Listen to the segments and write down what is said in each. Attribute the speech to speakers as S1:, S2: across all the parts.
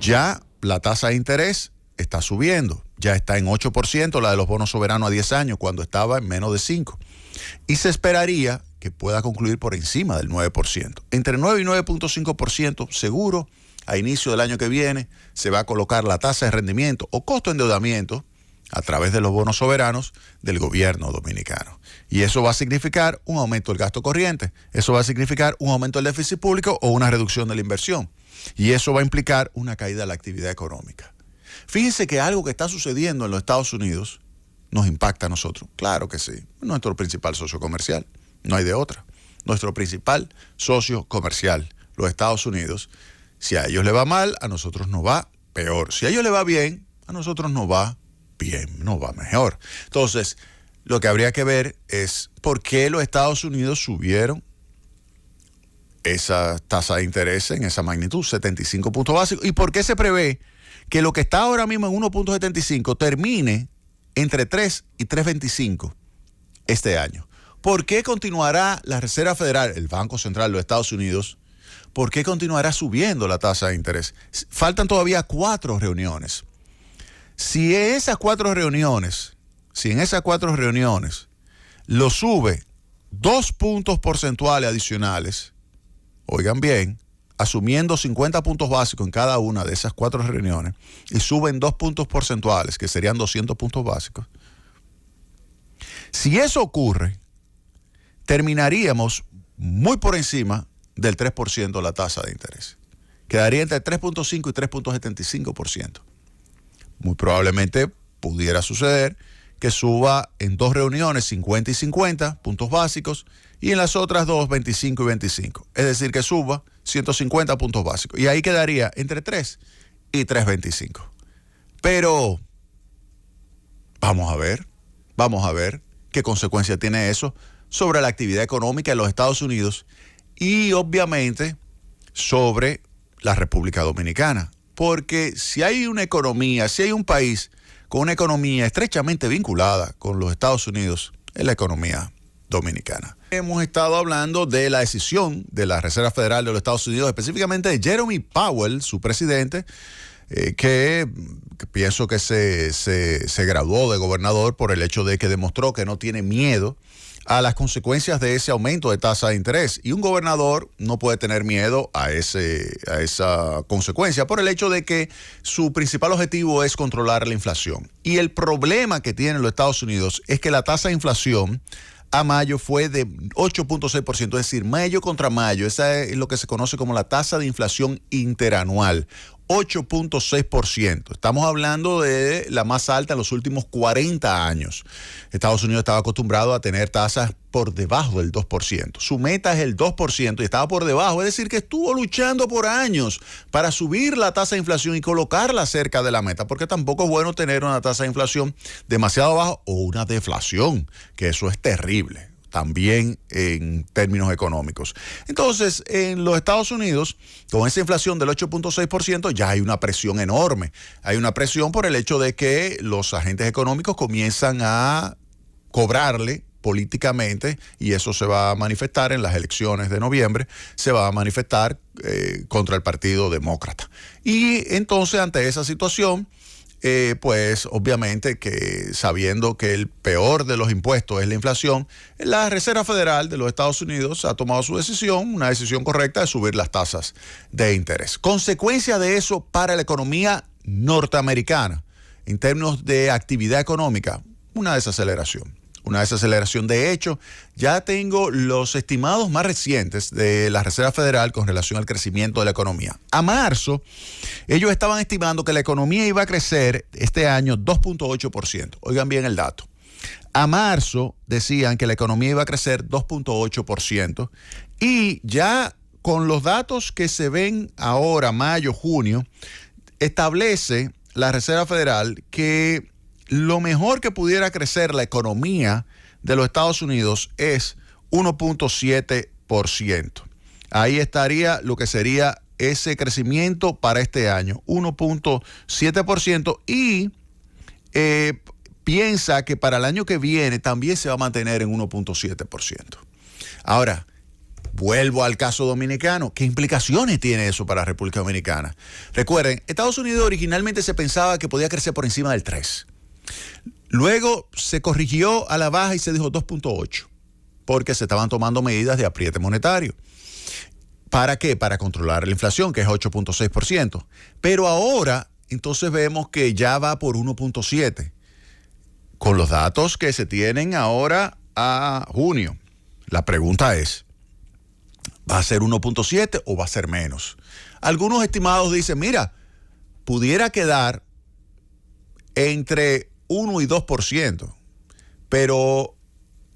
S1: ya la tasa de interés está subiendo. Ya está en 8% la de los bonos soberanos a 10 años, cuando estaba en menos de 5%. Y se esperaría que pueda concluir por encima del 9%. Entre 9 y 9.5% seguro, a inicio del año que viene, se va a colocar la tasa de rendimiento o costo de endeudamiento a través de los bonos soberanos del gobierno dominicano. Y eso va a significar un aumento del gasto corriente, eso va a significar un aumento del déficit público o una reducción de la inversión. Y eso va a implicar una caída de la actividad económica. Fíjense que algo que está sucediendo en los Estados Unidos nos impacta a nosotros. Claro que sí, nuestro principal socio comercial, no hay de otra. Nuestro principal socio comercial, los Estados Unidos, si a ellos le va mal, a nosotros nos va peor. Si a ellos le va bien, a nosotros nos va bien, nos va mejor. Entonces, lo que habría que ver es por qué los Estados Unidos subieron esa tasa de interés en esa magnitud, 75 puntos básicos, y por qué se prevé que lo que está ahora mismo en 1.75 termine entre 3 y 3.25 este año. ¿Por qué continuará la Reserva Federal, el Banco Central de los Estados Unidos, por qué continuará subiendo la tasa de interés? Faltan todavía 4 reuniones. Si en esas 4 reuniones lo sube 2 puntos porcentuales adicionales, oigan bien, asumiendo 50 puntos básicos en cada una de esas 4 reuniones, y suben 2 puntos porcentuales, que serían 200 puntos básicos. Si eso ocurre, terminaríamos muy por encima del 3% la tasa de interés. Quedaría entre 3.5 y 3.75%. Muy probablemente pudiera suceder que suba en 2 reuniones 50 y 50 puntos básicos y en las otras 2 25 y 25. Es decir, que suba 150 puntos básicos. Y ahí quedaría entre 3 y 3.25. Pero vamos a ver qué consecuencia tiene eso sobre la actividad económica en los Estados Unidos y obviamente sobre la República Dominicana. Porque si hay una economía, si hay un país con una economía estrechamente vinculada con los Estados Unidos, es la economía dominicana. Hemos estado hablando de la decisión de la Reserva Federal de los Estados Unidos, específicamente de Jerome Powell, su presidente, que pienso que se graduó de gobernador por el hecho de que demostró que no tiene miedo a las consecuencias de ese aumento de tasa de interés. Y un gobernador no puede tener miedo a esa consecuencia por el hecho de que su principal objetivo es controlar la inflación. Y el problema que tienen los Estados Unidos es que la tasa de inflación a mayo fue de 8.6%, es decir, mayo contra mayo. Esa es lo que se conoce como la tasa de inflación interanual. 8.6%. Estamos hablando de la más alta en los últimos 40 años. Estados Unidos estaba acostumbrado a tener tasas por debajo del 2%. Su meta es el 2% y estaba por debajo. Es decir, que estuvo luchando por años para subir la tasa de inflación y colocarla cerca de la meta, porque tampoco es bueno tener una tasa de inflación demasiado baja o una deflación, que eso es terrible también en términos económicos. Entonces, en los Estados Unidos, con esa inflación del 8.6%, ya hay una presión enorme. Hay una presión por el hecho de que los agentes económicos comienzan a cobrarle políticamente, y eso se va a manifestar en las elecciones de noviembre, se va a manifestar contra el Partido Demócrata. Y entonces, ante esa situación, pues obviamente que sabiendo que el peor de los impuestos es la inflación, la Reserva Federal de los Estados Unidos ha tomado su decisión, una decisión correcta, de subir las tasas de interés. Consecuencia de eso para la economía norteamericana, en términos de actividad económica, una desaceleración. De hecho, ya tengo los estimados más recientes de la Reserva Federal con relación al crecimiento de la economía. A marzo, ellos estaban estimando que la economía iba a crecer este año 2.8%. Oigan bien el dato. A marzo decían que la economía iba a crecer 2.8%, y ya con los datos que se ven ahora, mayo, junio, establece la Reserva Federal que lo mejor que pudiera crecer la economía de los Estados Unidos es 1.7%. Ahí estaría lo que sería ese crecimiento para este año, 1.7%, y piensa que para el año que viene también se va a mantener en 1.7%. Ahora, Vuelvo al caso dominicano. ¿Qué implicaciones tiene eso para la República Dominicana? Recuerden, Estados Unidos originalmente se pensaba que podía crecer por encima del 3. Luego se corrigió a la baja y se dijo 2.8, porque se estaban tomando medidas de apriete monetario. ¿Para qué? Para controlar la inflación, que es 8.6%. Pero ahora, entonces vemos que ya va por 1.7, con los datos que se tienen ahora a junio. La pregunta es, ¿va a ser 1.7 o va a ser menos? Algunos estimados dicen, mira, pudiera quedar entre 1 y 2%, pero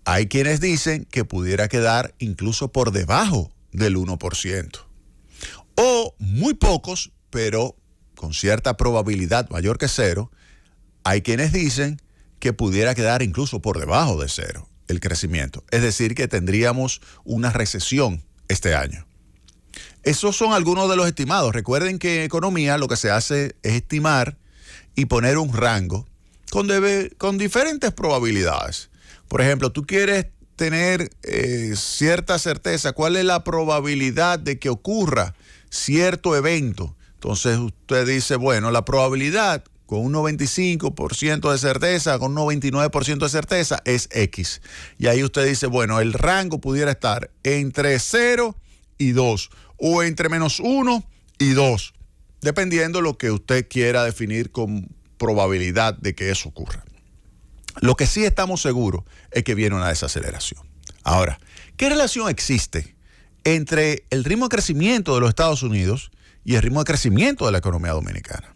S1: hay quienes dicen que pudiera quedar incluso por debajo del 1%. O muy pocos, pero con cierta probabilidad mayor que cero, hay quienes dicen que pudiera quedar incluso por debajo de cero el crecimiento. Es decir, que tendríamos una recesión este año. Esos son algunos de los estimados. Recuerden que en economía lo que se hace es estimar y poner un rango con diferentes probabilidades. Por ejemplo, tú quieres tener cierta certeza, ¿cuál es la probabilidad de que ocurra cierto evento? Entonces usted dice, bueno, la probabilidad con un 95% de certeza, con un 99% de certeza es X. Y ahí usted dice, bueno, el rango pudiera estar entre 0 y 2 o entre -1 y 2, dependiendo de lo que usted quiera definir con probabilidad de que eso ocurra. Lo que sí estamos seguros es que viene una desaceleración. Ahora, ¿qué relación existe entre el ritmo de crecimiento de los Estados Unidos y el ritmo de crecimiento de la economía dominicana?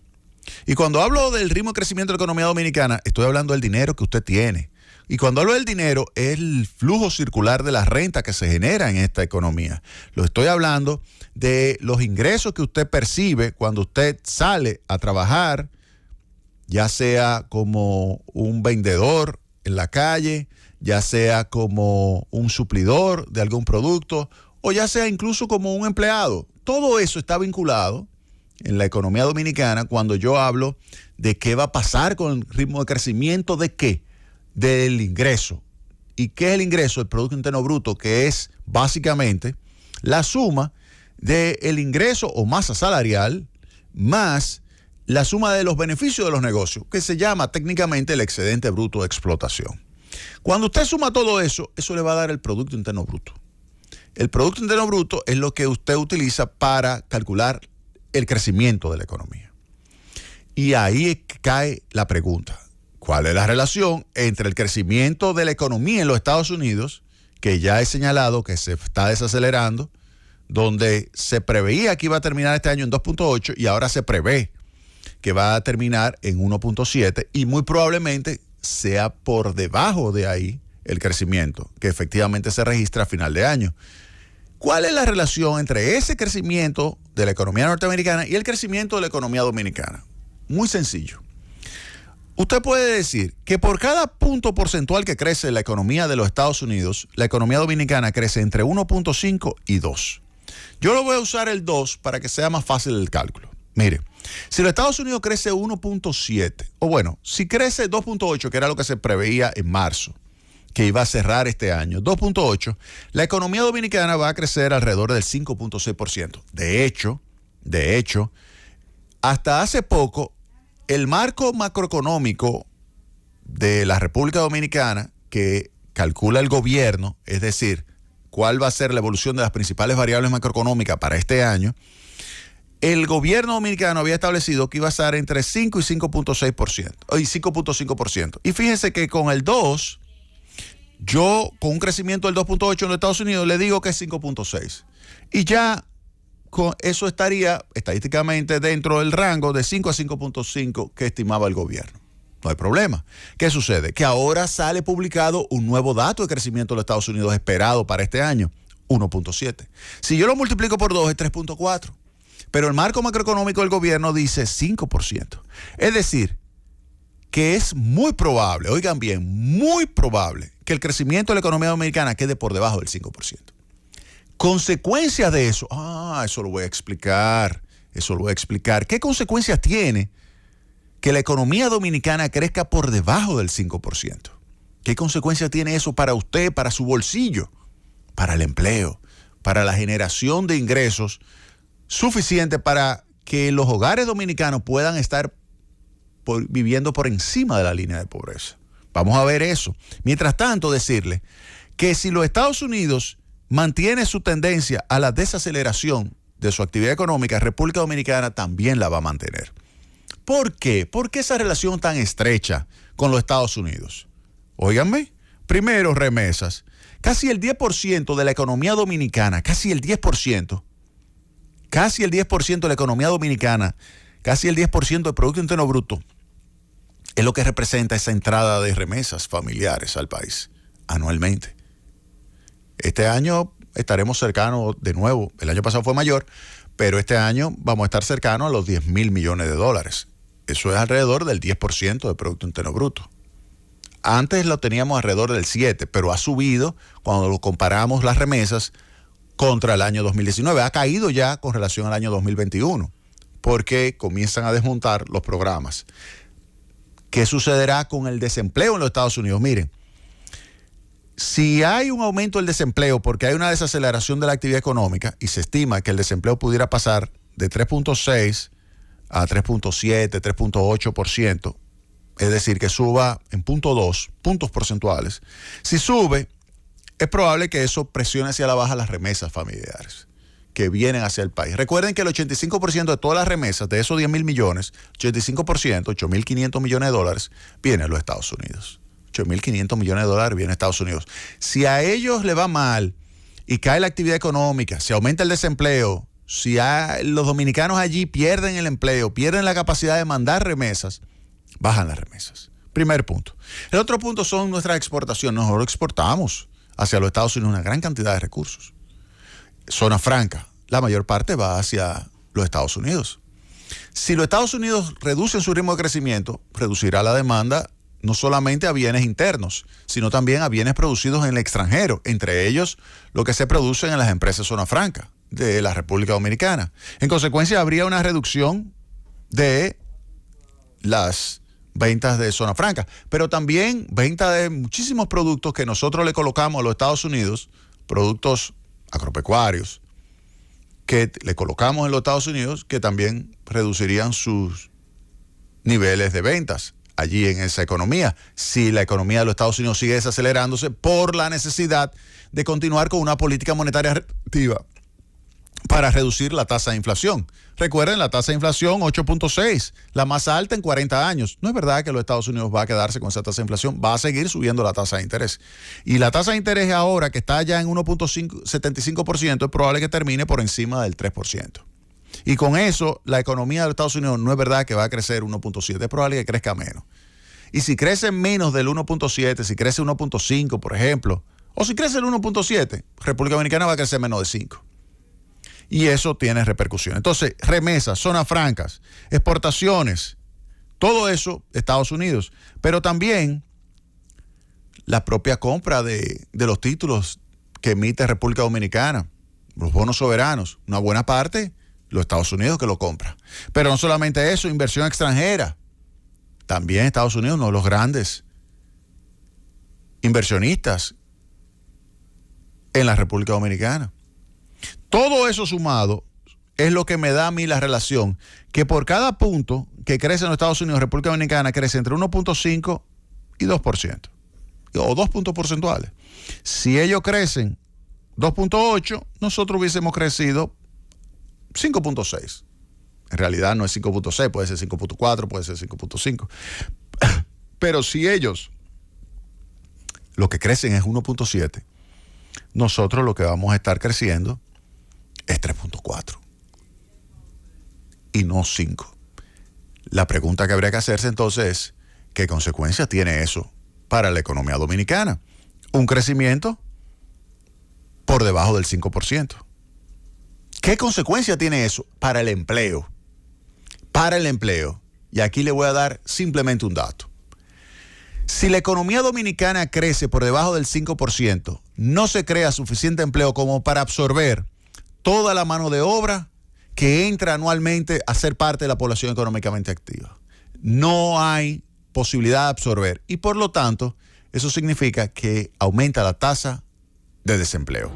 S1: Y cuando hablo del ritmo de crecimiento de la economía dominicana, estoy hablando del dinero que usted tiene. Y cuando hablo del dinero, es el flujo circular de la renta que se genera en esta economía. Lo estoy hablando de los ingresos que usted percibe cuando usted sale a trabajar, ya sea como un vendedor en la calle, ya sea como un suplidor de algún producto, o ya sea incluso como un empleado. Todo eso está vinculado en la economía dominicana cuando yo hablo de qué va a pasar con el ritmo de crecimiento de qué, del ingreso. ¿Y qué es el ingreso? El Producto Interno Bruto, que es básicamente la suma del ingreso o masa salarial más la suma de los beneficios de los negocios, que se llama técnicamente el excedente bruto de explotación. Cuando usted suma todo eso, eso le va a dar el Producto Interno Bruto. El Producto Interno Bruto es lo que usted utiliza para calcular el crecimiento de la economía. Y ahí cae la pregunta, ¿cuál es la relación entre el crecimiento de la economía en los Estados Unidos, que ya he señalado que se está desacelerando, donde se preveía que iba a terminar este año en 2.8 y ahora se prevé que va a terminar en 1.7 y muy probablemente sea por debajo de ahí el crecimiento que efectivamente se registra a final de año? ¿Cuál es la relación entre ese crecimiento de la economía norteamericana y el crecimiento de la economía dominicana? Muy sencillo. Usted puede decir que por cada punto porcentual que crece la economía de los Estados Unidos, la economía dominicana crece entre 1.5 y 2. Yo lo voy a usar el 2 para que sea más fácil el cálculo. Mire, si los Estados Unidos crece 1.7, o bueno, si crece 2.8, que era lo que se preveía en marzo, que iba a cerrar este año, 2.8, la economía dominicana va a crecer alrededor del 5.6%. De hecho, hasta hace poco, el marco macroeconómico de la República Dominicana que calcula el gobierno, es decir, cuál va a ser la evolución de las principales variables macroeconómicas para este año, el gobierno dominicano había establecido que iba a estar entre 5 y 5.6%, y 5.5%. Y fíjense que con el 2, yo con un crecimiento del 2.8 en los Estados Unidos le digo que es 5.6. Y ya con eso estaría estadísticamente dentro del rango de 5 a 5.5 que estimaba el gobierno. No hay problema. ¿Qué sucede? Que ahora sale publicado un nuevo dato de crecimiento de los Estados Unidos esperado para este año, 1.7. Si yo lo multiplico por 2 es 3.4. Pero el marco macroeconómico del gobierno dice 5%. Es decir, que es muy probable, oigan bien, muy probable que el crecimiento de la economía dominicana quede por debajo del 5%. Consecuencias de eso, eso lo voy a explicar. ¿Qué consecuencias tiene que la economía dominicana crezca por debajo del 5%? ¿Qué consecuencias tiene eso para usted, para su bolsillo, para el empleo, para la generación de ingresos suficiente para que los hogares dominicanos puedan estar viviendo por encima de la línea de pobreza. Vamos a ver eso. Mientras tanto, decirle que si los Estados Unidos mantiene su tendencia a la desaceleración de su actividad económica, República Dominicana también la va a mantener. ¿Por qué? ¿Por qué esa relación tan estrecha con los Estados Unidos? Óiganme, primero remesas. Casi el 10% de la economía dominicana, casi el 10% de la economía dominicana, casi el 10% del Producto Interno Bruto, es lo que representa esa entrada de remesas familiares al país anualmente. Este año estaremos cercanos de nuevo, el año pasado fue mayor, pero este año vamos a estar cercanos a los 10,000 millones de dólares. Eso es alrededor del 10% del Producto Interno Bruto. Antes lo teníamos alrededor del 7%, pero ha subido cuando lo comparamos las remesas contra el año 2019. Ha caído ya con relación al año 2021, porque comienzan a desmontar los programas. ¿Qué sucederá con el desempleo en los Estados Unidos? Miren, si hay un aumento del desempleo porque hay una desaceleración de la actividad económica y se estima que el desempleo pudiera pasar de 3.6 a 3.7, 3.8%, es decir, que suba en 0.2 puntos porcentuales, si sube, es probable que eso presione hacia la baja las remesas familiares que vienen hacia el país. Recuerden que el 85% de todas las remesas, de esos 10,000 millones, 85%, 8,500 millones de dólares, vienen a los Estados Unidos. 8,500 millones de dólares vienen a Estados Unidos. Si a ellos le va mal y cae la actividad económica, si aumenta el desempleo, si los dominicanos allí pierden el empleo, pierden la capacidad de mandar remesas, bajan las remesas. Primer punto. El otro punto son nuestras exportaciones. Nosotros exportamos hacia los Estados Unidos una gran cantidad de recursos. Zona franca, la mayor parte va hacia los Estados Unidos. Si los Estados Unidos reducen su ritmo de crecimiento, reducirá la demanda no solamente a bienes internos, sino también a bienes producidos en el extranjero, entre ellos lo que se produce en las empresas zona franca de la República Dominicana. En consecuencia, habría una reducción de las ventas de zona franca, pero también venta de muchísimos productos que nosotros le colocamos a los Estados Unidos, productos agropecuarios, que le colocamos en los Estados Unidos, que también reducirían sus niveles de ventas allí en esa economía, si la economía de los Estados Unidos sigue desacelerándose por la necesidad de continuar con una política monetaria restrictiva para reducir la tasa de inflación. Recuerden, la tasa de inflación 8.6, la más alta en 40 años. No es verdad que los Estados Unidos va a quedarse con esa tasa de inflación, va a seguir subiendo la tasa de interés. Y la tasa de interés ahora, que está ya en 1.75%, es probable que termine por encima del 3%. Y con eso, la economía de los Estados Unidos no es verdad que va a crecer 1.7, es probable que crezca menos. Y si crece menos del 1.7, si crece 1.5, por ejemplo, o si crece el 1.7, República Dominicana va a crecer menos de 5. Y eso tiene repercusión. Entonces, remesas, zonas francas, exportaciones, todo eso, Estados Unidos. Pero también la propia compra de los títulos que emite República Dominicana, los bonos soberanos, una buena parte, los Estados Unidos que lo compra. Pero no solamente eso, inversión extranjera. También Estados Unidos, uno de los grandes inversionistas en la República Dominicana. Todo eso sumado es lo que me da a mí la relación que por cada punto que crece en los Estados Unidos, República Dominicana crece entre 1.5 y 2%, o 2 puntos porcentuales. Si ellos crecen 2.8, nosotros hubiésemos crecido 5.6. En realidad no es 5.6, puede ser 5.4, puede ser 5.5. Pero si ellos lo que crecen es 1.7, nosotros lo que vamos a estar creciendo es 3.4 y no 5. La pregunta que habría que hacerse entonces es, ¿qué consecuencias tiene eso para la economía dominicana? Un crecimiento por debajo del 5%. ¿Qué consecuencia tiene eso para el empleo? Para el empleo. Y aquí le voy a dar simplemente un dato. Si la economía dominicana crece por debajo del 5%, no se crea suficiente empleo como para absorber toda la mano de obra que entra anualmente a ser parte de la población económicamente activa. No hay posibilidad de absorber y por lo tanto eso significa que aumenta la tasa de desempleo.